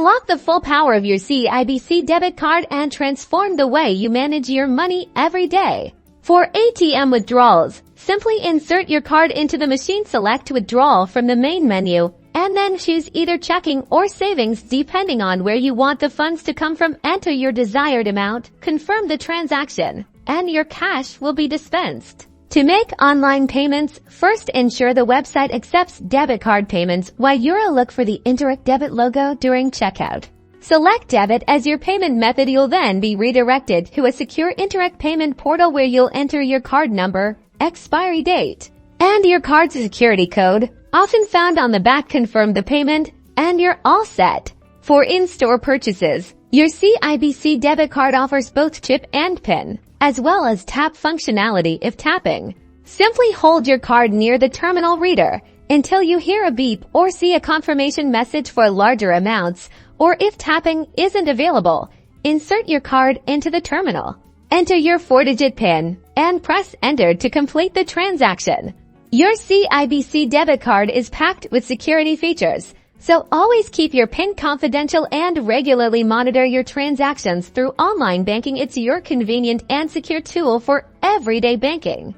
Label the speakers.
Speaker 1: Unlock the full power of your CIBC debit card and transform the way you manage your money every day. For ATM withdrawals, simply insert your card into the machine, select Withdrawal from the main menu, and then choose either checking or savings depending on where you want the funds to come from. Enter your desired amount, confirm the transaction, and your cash will be dispensed. To make online payments, first ensure the website accepts debit card payments while you'll look for the indirect debit logo during checkout. Select debit as your payment method. You'll then be redirected to a secure indirect payment portal where you'll enter your card number, expiry date, and your card's security code, often found on the back. Confirm the payment, and you're all set. For in-store purchases, your CIBC debit card offers both chip and PIN, as well as tap functionality if tapping. Simply hold your card near the terminal reader until you hear a beep or see a confirmation message. For larger amounts, or if tapping isn't available, insert your card into the terminal. Enter your 4-digit PIN and press Enter to complete the transaction. Your CIBC debit card is packed with security features, so always keep your PIN confidential and regularly monitor your transactions through online banking. It's your convenient and secure tool for everyday banking.